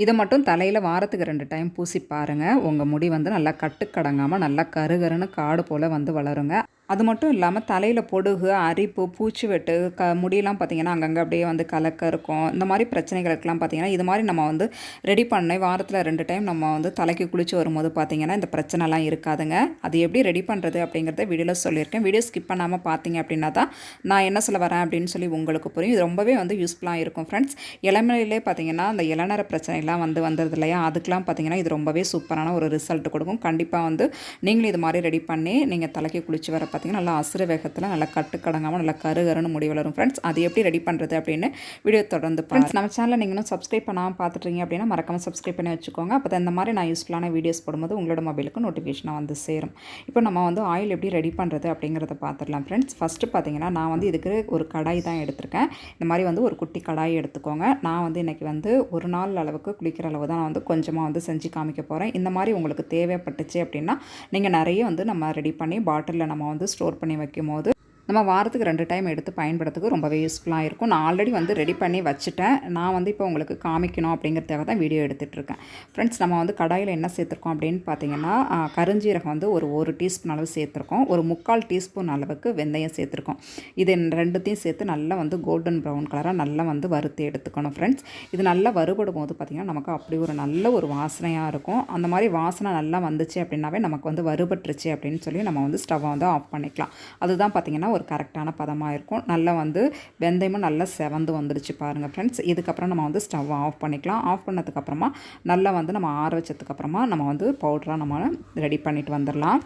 இதை மட்டும் தலையில் வாரத்துக்கு 2 டைம் பூசி பாருங்கள். உங்கள் முடி வந்து நல்லா கட்டுக்கடங்காமல் நல்லா கருகருன்னு காடு போல் வந்து வளருங்க. அது மட்டும் இல்லாமல் தலையில் பொடுகு, அரிப்பு, பூச்சி வெட்டு, முடியெல்லாம் பார்த்திங்கன்னா அங்கங்கே அப்படியே வந்து கலக்க இருக்கும். இந்த மாதிரி பிரச்சனைகளுக்கெல்லாம் பார்த்திங்கன்னா இது மாதிரி நம்ம வந்து ரெடி பண்ணி வாரத்தில் 2 டைம் நம்ம வந்து தலைக்கு குளித்து வரும்போது பார்த்திங்கன்னா இந்த பிரச்சனைலாம் இருக்காதுங்க. அது எப்படி ரெடி பண்ணுறது அப்படிங்கிறத வீடியோவில் சொல்லியிருக்கேன். வீடியோ ஸ்கிப் பண்ணாமல் பார்த்தீங்க அப்படின்னா தான் நான் என்ன சொல்ல வரேன் அப்படின்னு சொல்லி உங்களுக்கு புரியும். இது ரொம்பவே வந்து யூஸ்ஃபுல்லாக இருக்கும் ஃப்ரெண்ட்ஸ். இளமையிலே பார்த்திங்கன்னா அந்த இளநர பிரச்சனைலாம் வந்தது இல்லையா, அதுக்கெலாம் பார்த்திங்கன்னா இது ரொம்பவே சூப்பரான ஒரு ரிசல்ட் கொடுக்கும். கண்டிப்பாக வந்து நீங்களும் இது மாதிரி ரெடி பண்ணி நீங்கள் தலைக்கு குளித்து வர பார்த்திங்கன்னா நல்லா அசுர வேகத்தில் நல்லா கட்டுக்கடங்காமல் நல்லா கருகருன்னு முடி வளரும் ஃப்ரெண்ட்ஸ். அது எப்படி ரெடி பண்ணுறது அப்படின்னு வீடியோ தொடர்ந்து ஃப்ரெண்ட்ஸ். நம்ம சேனலில் நீங்கள் இன்னும் சப்ஸ்கிரைப் பண்ணாமல் பார்த்துட்டீங்க அப்படின்னா மறக்காமல் சப்ஸ்கிரைப் பண்ணி வச்சுக்கோங்க. அப்போ தான் இந்த மாதிரி நான் யூஸ்ஃபுல்லான வீடியோஸ் போடும்போது உங்களோட மொபைலுக்கு நோட்டிஃபிகேஷனாக வந்து சேரும். இப்போ நம்ம வந்து ஆயில் எப்படி ரெடி பண்ணுறது அப்படிங்கிறத பார்த்துடலாம் ஃப்ரெண்ட்ஸ். ஃபஸ்ட்டு பார்த்திங்கன்னா நான் வந்து இதுக்கு ஒரு கடாய் தான் எடுத்திருக்கேன். இந்த மாதிரி வந்து ஒரு குட்டி கடாய் எடுத்துக்கோங்க. நான் வந்து இன்றைக்கி வந்து ஒரு நாள் அளவுக்கு குளிக்கிற அளவு தான் நான் வந்து கொஞ்சமாக வந்து செஞ்சு காமிக்க போகிறேன். இந்த மாதிரி உங்களுக்கு தேவைப்பட்டுச்சு அப்படின்னா நீங்கள் நிறைய வந்து நம்ம ரெடி பண்ணி பாட்டிலில் நம்ம வந்து ஸ்டோர் பண்ணி வைக்கும்போது நம்ம வாரத்துக்கு 2 டைம் எடுத்து பயன்படுறதுக்கு ரொம்பவே யூஸ்ஃபுல்லாக இருக்கும். நான் ஆல்ரெடி வந்து ரெடி பண்ணி வச்சுட்டேன். நான் வந்து இப்போ உங்களுக்கு காமிக்கணும் அப்படிங்கிறதுக்காக தான் வீடியோ எடுத்துகிட்ருக்கேன் ஃப்ரெண்ட்ஸ். நம்ம வந்து கடாயில் என்ன சேர்த்துருக்கோம் அப்படின்னு பார்த்தீங்கன்னா கருஞ்சீரகம் வந்து ஒரு டீஸ்பூன் அளவு சேர்த்துருக்கோம். ஒரு 3/4 டீஸ்பூன் அளவுக்கு வெந்தயம் சேர்த்துருக்கோம். இது ரெண்டுத்தையும் சேர்த்து நல்லா வந்து கோல்டன் ப்ரௌன் கலராக நல்லா வந்து வறுத்து எடுத்துக்கணும் ஃப்ரெண்ட்ஸ். இது நல்லா வறுபடும் போது பார்த்திங்கன்னா நமக்கு அப்படி ஒரு நல்ல ஒரு வாசனையாக இருக்கும். அந்த மாதிரி வாசனை நல்லா வந்துச்சு அப்படின்னாவே நமக்கு வந்து வறுபட்டுருச்சு அப்படின்னு சொல்லி நம்ம வந்து ஸ்டவ்வை வந்து ஆஃப் பண்ணிக்கலாம். அதுதான் பார்த்திங்கன்னா ஒரு கரெக்டான பதமாக இருக்கும். நல்லா வந்து வெந்தயமும் நல்லா செவந்து வந்துடுச்சு பாருங்கள் ஃப்ரெண்ட்ஸ். இதுக்கப்புறம் நம்ம வந்து ஸ்டவ் ஆஃப் பண்ணிக்கலாம். ஆஃப் பண்ணதுக்கப்புறமா நல்லா வந்து நம்ம ஆற வச்சதுக்கப்புறமா நம்ம வந்து பவுடராக நம்ம ரெடி பண்ணிட்டு வந்துடலாம்.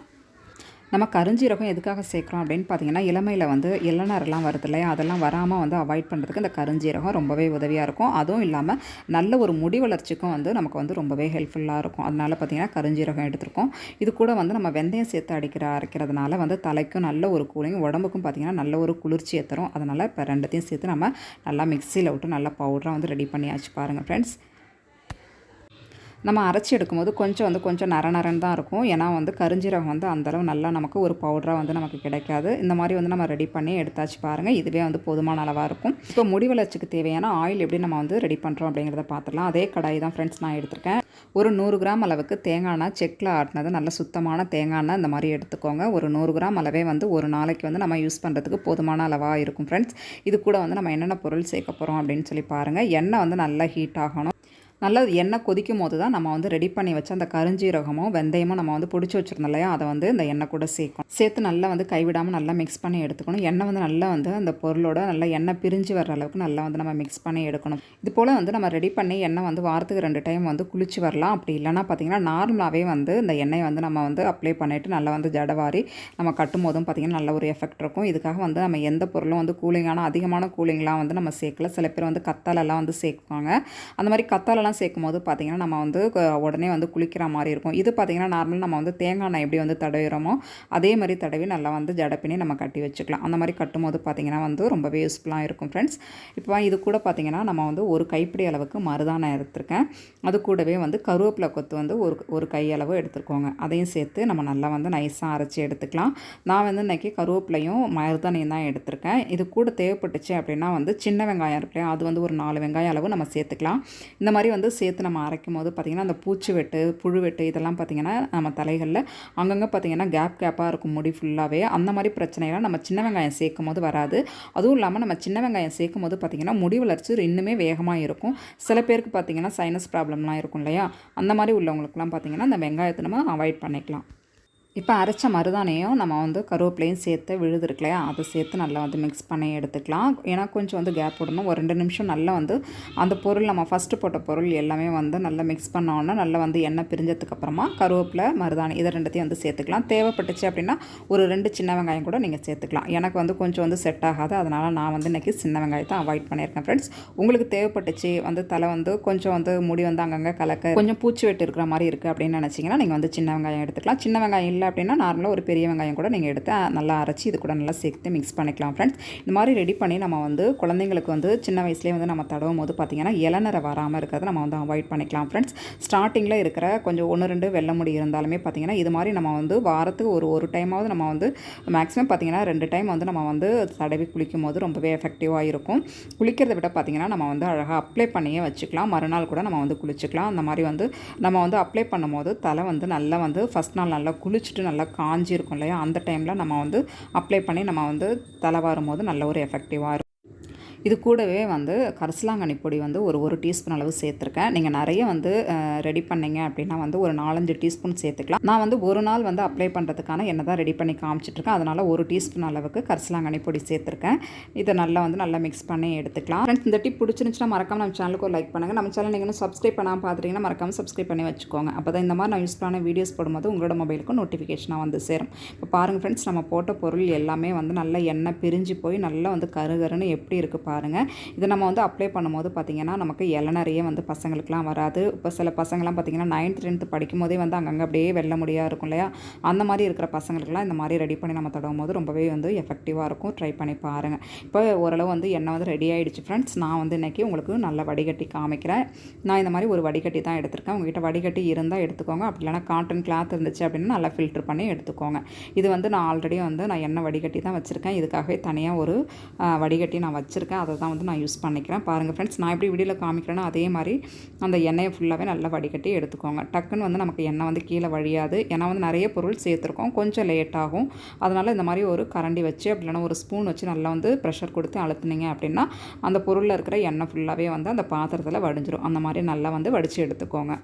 நம்ம கருஞ்சீரகம் எதுக்காக சேர்க்குறோம் அப்படின்னு பார்த்திங்கன்னா இளமையில் வந்து இளநரெல்லாம் வருது இல்லையா, அதெல்லாம் வராமல் வந்து அவாய்ட் பண்ணுறதுக்கு இந்த கருஞ்சீரகம் ரொம்பவே உதவியாக இருக்கும். அதுவும் இல்லாமல் நல்ல ஒரு முடி வளர்ச்சிக்கும் வந்து நமக்கு வந்து ரொம்பவே ஹெல்ப்ஃபுல்லாக இருக்கும். அதனால் பார்த்திங்கன்னா கருஞ்சீரகம் எடுத்துருக்கோம். இது கூட வந்து நம்ம வெந்தயம் சேர்த்து அரைக்கிறதுனால வந்து தலைக்கும் நல்ல ஒரு கூலிங், உடம்புக்கும் பார்த்திங்கன்னா நல்ல ஒரு குளிர்ச்சியை தரும். அதனால் இப்போ ரெண்டுத்தையும் சேர்த்து நம்ம நல்லா மிக்சியில் விட்டு நல்லா பவுடராக வந்து ரெடி பண்ணியாச்சு பாருங்கள் ஃப்ரெண்ட்ஸ். நம்ம அரைச்சி எடுக்கும்போது கொஞ்சம் நரநரன்னு தான் இருக்கும். ஏன்னா வந்து கருஞ்சீரகம் வந்து அந்தளவு நல்லா நமக்கு ஒரு பவுடராக வந்து நமக்கு கிடைக்காது. இந்த மாதிரி வந்து நம்ம ரெடி பண்ணி எடுத்தாச்சு பாருங்கள். இதுவே வந்து போதுமான அளவாக இருக்கும். இப்போ முடி வளர்ச்சிக்கு தேவையான ஆயில் எப்படி நம்ம வந்து ரெடி பண்ணுறோம் அப்படிங்கிறத பார்த்துடலாம். அதே கடாய் தான் ஃப்ரெண்ட்ஸ் நான் எடுத்திருக்கேன். ஒரு 100 கிராம் அளவுக்கு தேங்காய் எண்ணெய், செக்கில் ஆட்டினது நல்ல சுத்தமான தேங்காய் எண்ணெய் இந்த மாதிரி எடுத்துக்கோங்க. ஒரு 100 கிராம் அளவே வந்து ஒரு நாளைக்கு வந்து நம்ம யூஸ் பண்ணுறதுக்கு போதுமான அளவாக இருக்கும் ஃப்ரெண்ட்ஸ். இது கூட வந்து நம்ம என்னென்ன பொருள் சேர்க்க போகிறோம் அப்படின்னு சொல்லி பாருங்கள். எண்ணெய் வந்து நல்லா ஹீட் ஆகணும். நல்லா எண்ணெய் கொதிக்கும் போது தான் நம்ம வந்து ரெடி பண்ணி வச்ச அந்த கருஞ்சீரகமும் வெந்தயமும் நம்ம வந்து பிடிச்சி வச்சுருந்தோம் இல்லையா, அதை வந்து இந்த எண்ணெய் கூட சேர்த்து நல்லா வந்து கைவிடாமல் நல்லா மிக்ஸ் பண்ணி எடுத்துக்கணும். எண்ணெய் வந்து நல்லா வந்து அந்த பொருளோட நல்லா எண்ணெய் பிரிஞ்சு வர அளவுக்கு நல்லா வந்து நம்ம மிக்ஸ் பண்ணி எடுக்கணும். இது போல் வந்து நம்ம ரெடி பண்ணி எண்ணெய் வந்து வாரத்துக்கு 2 டைம் வந்து குளிச்சு வரலாம். அப்படி இல்லைனா பார்த்திங்கன்னா நார்மலாகவே வந்து இந்த எண்ணெயை வந்து நம்ம வந்து அப்ளை பண்ணிவிட்டு நல்லா வந்து ஜடவாரி நம்ம கட்டும் போதும் பார்த்திங்கன்னா நல்ல ஒரு எஃபெக்ட் இருக்கும். இதுக்காக வந்து நம்ம எந்த பொருளும் வந்து அதிகமான கூலிங்லாம் வந்து நம்ம சேர்க்கல. சில பேர் வந்து கத்தாலெல்லாம் வந்து சேர்க்குவாங்க. அந்த மாதிரி கத்தாலெல்லாம் சேர்க்கும் போது பார்த்திங்கன்னா நம்ம வந்து உடனே வந்து குளிக்கிற மாதிரி இருக்கும். இது பார்த்திங்கன்னா நார்மலாக நம்ம வந்து தேங்காய் எண்ணெய் எப்படி வந்து தடவிறோமோ அதே மாதிரி தடவி நல்லா வந்து ஜடப்பினி நம்ம கட்டி வச்சுக்கலாம். அந்த மாதிரி கட்டும் போது பார்த்திங்கன்னா வந்து ரொம்பவே யூஸ்ஃபுல்லாக இருக்கும் ஃப்ரெண்ட்ஸ். இப்போ இது கூட பார்த்திங்கன்னா நம்ம வந்து ஒரு கைப்பிடி அளவுக்கு மருதாணை எடுத்துருக்கேன். அது கூடவே வந்து கருவேப்பிலை கொத்து வந்து ஒரு கையளவு எடுத்துருக்கோங்க. அதையும் சேர்த்து நம்ம நல்லா வந்து நைஸாக அரைச்சி எடுத்துக்கலாம். நான் வந்து இன்றைக்கி கருவேப்பிலையும் மருதாணையும் தான் எடுத்திருக்கேன். இது கூட தேவைப்பட்டுச்சு அப்படின்னா வந்து சின்ன வெங்காயம் இருக்கு இல்லையா, அது வந்து ஒரு 4 வெங்காயம் அளவு நம்ம சேர்த்துக்கலாம். இந்த மாதிரி வந்து சேர்த்து நம்ம அரைக்கும் போது பார்த்திங்கன்னா அந்த பூச்சி வெட்டு, புழு வெட்டு இதெல்லாம் பார்த்திங்கன்னா நம்ம தலைகளில் அங்கங்கே பார்த்திங்கன்னா கேப்பாக இருக்கும் முடி ஃபுல்லாகவே. அந்த மாதிரி பிரச்சனைலாம் நம்ம சின்ன வெங்காயம் சேர்க்கும் போது வராது. அதுவும் இல்லாமல் நம்ம சின்ன வெங்காயம் சேர்க்கும் போது பார்த்திங்கன்னா முடி வளர்ச்சி இன்னுமே வேகமாக இருக்கும். சில பேருக்கு பார்த்திங்கன்னா சைனஸ் ப்ராப்ளம்லாம் இருக்கும் இல்லையா, அந்த மாதிரி உள்ளவங்களுக்குலாம் பார்த்திங்கன்னா அந்த வெங்காயத்தை நம்ம அவாய்ட் பண்ணிக்கலாம். இப்போ அரைச்ச மருதானையும் நம்ம வந்து கருவேப்பிலையும் சேர்த்து விழுது இருக்கு இல்லையா, அதை சேர்த்து நல்லா வந்து மிக்ஸ் பண்ணி எடுத்துக்கலாம். ஏன்னா கொஞ்சம் வந்து கேப் விடணும். ஒரு 2 நிமிஷம் நல்லா வந்து அந்த பொருள் நம்ம ஃபஸ்ட்டு போட்ட பொருள் எல்லாமே வந்து நல்லா மிக்ஸ் பண்ணோன்னா நல்லா வந்து எண்ணெய் பிரிஞ்சதுக்கப்புறமா கருவேப்பிலை, மருதாணி இதை ரெண்டுத்தையும் வந்து சேர்த்துக்கலாம். தேவைப்பட்டுச்சு அப்படின்னா ஒரு 2 சின்ன வெங்காயம் கூட நீங்கள் சேர்த்துக்கலாம். எனக்கு வந்து கொஞ்சம் வந்து செட் ஆகாது. அதனால் நான் வந்து இன்றைக்கி சின்ன வெங்காயத்தை அவாய்ட் பண்ணியிருக்கேன் ஃப்ரெண்ட்ஸ். உங்களுக்கு தேவைப்பட்டுச்சு வந்து தலை வந்து கொஞ்சம் வந்து முடி வந்து அங்கங்கே கலக்க கொஞ்சம் பூச்சி வெட்டு இருக்கிற மாதிரி இருக்குது அப்படின்னு நினச்சிங்கன்னா நீங்கள் வந்து சின்ன வெங்காயம் எடுத்துக்கலாம். சின்ன வெங்காயம் பண்ணல அப்படின்னா நார்மலாக ஒரு பெரிய வெங்காயம் கூட நீங்கள் எடுத்து நல்லா அரைச்சி இது கூட நல்லா சேர்த்து மிக்ஸ் பண்ணிக்கலாம் ஃப்ரெண்ட்ஸ். இந்த மாதிரி ரெடி பண்ணி நம்ம வந்து குழந்தைங்களுக்கு வந்து சின்ன வயசுலேயே வந்து நம்ம தடவும் போது பார்த்திங்கன்னா இளநரை வராமல் இருக்கிறத நம்ம வந்து அவாய்ட் பண்ணிக்கலாம் ஃப்ரெண்ட்ஸ். ஸ்டார்டிங்கில் இருக்கிற கொஞ்சம் 1-2 வெள்ளை முடி இருந்தாலுமே பார்த்திங்கன்னா இது மாதிரி நம்ம வந்து வாரத்துக்கு ஒரு டைமாவது நம்ம வந்து மேக்ஸிமம் பார்த்திங்கன்னா 2 டைம் வந்து நம்ம வந்து தடவி குளிக்கும் போது ரொம்பவே எஃபெக்டிவாக இருக்கும். குளிக்கிறத விட பார்த்திங்கன்னா நம்ம வந்து அழகாக அப்ளை பண்ணியே வச்சுக்கலாம். மறுநாள் கூட நம்ம வந்து குளிச்சுக்கலாம். அந்த மாதிரி வந்து நம்ம வந்து அப்ளை பண்ணும்போது தலை வந்து நல்லா வந்து ஃபஸ்ட் நாள் நல்லா குளிச்சுட்டு நல்லா காஞ்சி இருக்கும் இல்லையா, அந்த டைமில் நம்ம வந்து அப்ளை பண்ணி நம்ம வந்து தலை வரும்போது நல்ல ஒரு எஃபெக்டிவாக இருக்கும். இது கூடவே வந்து கரிசலாங்கண்ணி பொடி வந்து ஒரு டீஸ்பூன் அளவு சேர்த்துருக்கேன். நீங்கள் நிறைய வந்து ரெடி பண்ணிங்க அப்படின்னா வந்து ஒரு 4-5 டீஸ்பூன் சேர்த்துக்கலாம். நான் வந்து ஒரு நாள் வந்து அப்ளை பண்ணுறதுக்கான எண்ணெய் தான் ரெடி பண்ணி காமிச்சிட்ருக்கேன். அதனால் 1 டீஸ்பூன் அளவுக்கு கரிசலாங்கண்ணி பொடி சேர்த்துருக்கேன். இதை நல்லா மிக்ஸ் பண்ணி எடுத்துக்கலாம். ஃப்ரெண்ட்ஸ், இந்த டிப் பிடிச்சிருந்துச்சுன்னா மறக்காமல் நம்ம சேனலுக்கு ஒரு லைக் பண்ணுங்கள். நம்ம சேனல் நீங்கள் சப்ஸ்கிரைப் பண்ணாமல் பார்த்துட்டிங்கன்னா மறக்காமல் சப்ஸ்கிரைப் பண்ணி வச்சுக்கோங்க. அப்போ தான் இந்த மாதிரி நான் யூஸ் பண்ண வீடியோஸ் போடும்போது உங்களோட மொபைலுக்கு நோட்டிஃபிகேஷனாக வந்து சேரும். இப்போ பாருங்கள் ஃப்ரெண்ட்ஸ், நம்ம போட்ட பொருள் எல்லாமே வந்து நல்லா எண்ணெய் பிரிஞ்சு போய் நல்லா வந்து கருகருன்னு எப்படி இருக்குது பாருங்கள். இதை நம்ம வந்து அப்ளை பண்ணும்போது பார்த்திங்கன்னா நமக்கு இளநறையே வந்து பசங்களுக்குலாம் வராது. இப்போ சில பசங்கள்லாம் பார்த்திங்கன்னா 9th 10th படிக்கும் போதே வந்து அங்கங்கே அப்படியே வெள்ளை முடியாக இருக்கும் இல்லையா, அந்த மாதிரி இருக்கிற பசங்களுக்குலாம் இந்த மாதிரி ரெடி பண்ணி நம்ம தடவும் போது ரொம்பவே வந்து எஃபெக்டிவாக இருக்கும். ட்ரை பண்ணி பாருங்கள். இப்போ ஓரளவு வந்து எண்ணெய் வந்து ரெடி ஆகிடுச்சு ஃப்ரெண்ட்ஸ். நான் வந்து இன்றைக்கி உங்களுக்கு நல்ல வடிகட்டி காமிக்கிறேன். நான் இந்த மாதிரி ஒரு வடிகட்டி தான் எடுத்திருக்கேன். உங்கள்கிட்ட வடிகட்டி இருந்தால் எடுத்துக்கோங்க. அப்படி இல்லைனா காட்டன் கிளாத் இருந்துச்சு அப்படின்னா நல்லா ஃபில்டர் பண்ணி எடுத்துக்கோங்க. இது வந்து நான் ஆல்ரெடி வந்து நான் எண்ணெய் வடிகட்டி தான் வச்சுருக்கேன். இதுக்காகவே தனியாக ஒரு வடிகட்டி நான் வச்சுருக்கேன். அதை தான் வந்து நான் யூஸ் பண்ணிக்கிறேன். பாருங்கள் ஃப்ரெண்ட்ஸ், நான் எப்படி வீடியோவில் காமிக்கிறேன்னா அதே மாதிரி அந்த எண்ணெயை ஃபுல்லாகவே நல்லா வடிகட்டி எடுத்துக்கோங்க. டக்குன்னு வந்து நமக்கு எண்ணெய் வந்து கீழே வழியாது. ஏன்னா வந்து நிறைய பொருள் சேர்த்துருக்கோம், கொஞ்சம் லேட் ஆகும். அதனால் இந்த மாதிரி ஒரு கரண்டி வச்சு அப்படி இல்லைனா ஒரு ஸ்பூன் வச்சு நல்லா வந்து ப்ரெஷர் கொடுத்து அழுத்துனீங்க அப்படின்னா அந்த பொருளில் இருக்கிற எண்ணெய் ஃபுல்லாகவே வந்து அந்த பாத்திரத்தில் வடிஞ்சிரும். அந்த மாதிரி நல்லா வந்து வடித்து எடுத்துக்கோங்க.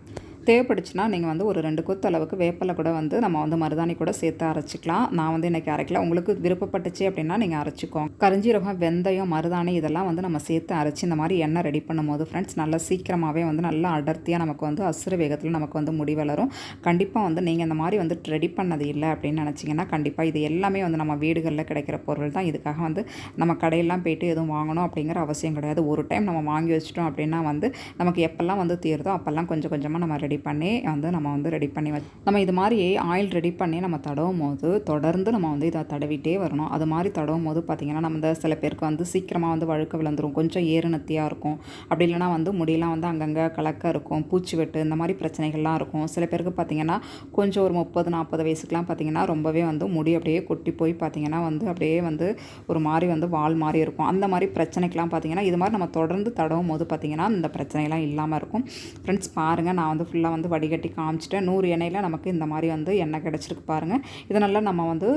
தேவைப்படுச்சுன்னா நீங்கள் வந்து ஒரு 2 கொத்து அளவுக்கு வேப்பிலை கூட வந்து நம்ம வந்து மருதாணி கூட சேர்த்து அரைச்சிக்கலாம். நான் வந்து இன்றைக்கி அரைக்கல. உங்களுக்கு விருப்பப்பட்டுச்சு அப்படின்னா நீங்கள் அரைச்சிக்கோங்க. கரிஞ்சீரகம், வெந்தயம், மருதாணி இதெல்லாம் வந்து நம்ம சேர்த்து அரைச்சி இந்த மாதிரி எண்ணெய் ரெடி பண்ணும்போது ஃப்ரெண்ட்ஸ் நல்லா சீக்கிரமாகவே வந்து நல்லா அடர்த்தியாக நமக்கு வந்து அசுர வேகத்தில் நமக்கு வந்து முடி வளரும். கண்டிப்பாக வந்து நீங்கள் இந்த மாதிரி வந்து ரெடி பண்ணது இல்லை அப்படின்னு நினச்சிங்கன்னா கண்டிப்பாக இது எல்லாமே வந்து நம்ம வீடுகளில் கிடைக்கிற பொருள் தான். இதுக்காக வந்து நம்ம கடையெல்லாம் போய்ட்டு எதுவும் வாங்கணும் அப்படிங்கிற அவசியம் கிடையாது. ஒரு டைம் நம்ம வாங்கி வச்சிட்டோம் அப்படின்னா வந்து நமக்கு எப்போல்லாம் வந்து தீருதோ அப்போல்லாம் கொஞ்சம் கொஞ்சமாக நம்ம ரெடி பண்ணி வந்து நம்ம வந்து ரெடி பண்ணி நம்ம இது மாதிரி ஆயில் ரெடி பண்ணி நம்ம தடவும் போது தொடர்ந்து நம்ம வந்து இதை தடவிட்டே வரணும். அது மாதிரி தடவும் போது பார்த்திங்கன்னா நம்ம சில பேருக்கு வந்து சீக்கிரமாக வந்து வழுக்க விழுந்துரும், கொஞ்சம் ஏறுநத்தியாக இருக்கும். அப்படி இல்லைனா வந்து முடியெல்லாம் வந்து அங்கங்கே கலக்க இருக்கும், பூச்சி வெட்டு இந்த மாதிரி பிரச்சனைகள்லாம் இருக்கும். சில பேருக்கு பார்த்திங்கன்னா கொஞ்சம் ஒரு 30-40 வயசுக்குலாம் பார்த்திங்கன்னா ரொம்பவே வந்து முடி அப்படியே கொட்டி போய் பார்த்திங்கன்னா வந்து அப்படியே வந்து ஒரு மாதிரி வந்து வால் மாதிரி இருக்கும். அந்த மாதிரி பிரச்சனைக்கெலாம் பார்த்திங்கன்னா இது மாதிரி நம்ம தொடர்ந்து தடவும் போது பார்த்திங்கன்னா இந்த பிரச்சனைலாம் இல்லாமல் இருக்கும். ஃப்ரெண்ட்ஸ், பாருங்கள், நான் வந்து ஃபுல்லாக வந்து வடிகட்டி காமிச்சிட்டேன். 100 எண்ணெயில் நமக்கு இந்த மாதிரி வந்து எண்ணெய் கிடச்சிருக்கு பாருங்கள். இதை நல்லா நம்ம வந்து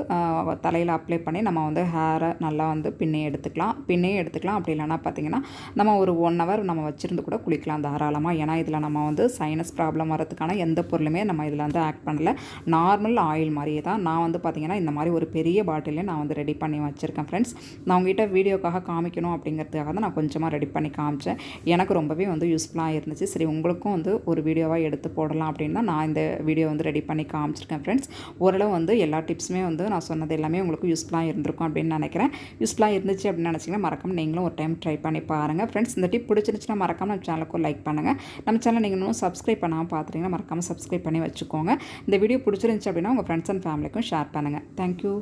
தலையில் அப்ளை பண்ணி நம்ம வந்து ஹேரை நல்லா வந்து பின்னே எடுத்துக்கலாம். அப்படி இல்லைனா பார்த்திங்கன்னா நம்ம ஒரு 1 hour நம்ம வச்சுருந்து கூட குளிக்கலாம் தாராளமாக. ஏன்னா இதில் நம்ம வந்து சைனஸ் ப்ராப்ளம் வரதுக்கான எந்த பொருளுமே நம்ம இதில் வந்து ஆட் பண்ணலை. நார்மல் ஆயில் மாதிரியே தான். நான் வந்து பார்த்திங்கன்னா இந்த மாதிரி ஒரு பெரிய பாட்டிலே நான் வந்து ரெடி பண்ணி வச்சுருக்கேன் ஃப்ரெண்ட்ஸ். நான் உங்கள்கிட்ட வீடியோக்காக காமிக்கணும் அப்படிங்கிறதுக்காக தான் நான் கொஞ்சமாக ரெடி பண்ணி காமிச்சேன். எனக்கு ரொம்பவே வந்து யூஸ்ஃபுல்லாக இருந்துச்சு. சரி, உங்களுக்கும் வந்து ஒரு வீடியோவாக எடுத்து போடலாம் அப்படின்னு தான் நான் இந்த வீடியோ வந்து ரெடி பண்ணி காமிச்சிருக்கேன் ஃப்ரெண்ட்ஸ். ஓரளவு வந்து எல்லா டிப்ஸுமே வந்து நான் சொன்னது எல்லாமே உங்களுக்கு யூஸ்ஃபுல்லாக இருந்திருக்கும் அப்படின்னு நினைக்கிறேன். யூஸ்ஃபுல்லாக இருந்துச்சு அப்படின்னு நினச்சிங்கன்னா மறக்காம நீங்களும் ஒரு டைம் ட்ரை பண்ணி பாருங்கள் ஃப்ரெண்ட்ஸ். இந்த டிப் பிடிச்சிருந்துச்சுன்னா மறக்காம நம்ம சேனலுக்கு ஒரு லைக் பண்ணுங்கள். நம்ம சேனல் நீங்கள் இன்னும் சப்ஸ்கிரைப் பண்ணாமல் பார்த்துட்டிங்கன்னா மறக்காமல் சப்ஸ்கிரைப் பண்ணி வச்சுக்கோங்க. இந்த வீடியோ பிடிச்சிருந்துச்சு அப்படின்னா உங்கள் ஃப்ரெண்ட்ஸ் அண்ட் ஃபேமிலிக்கும் ஷேர் பண்ணுங்கள். தேங்க்யூ.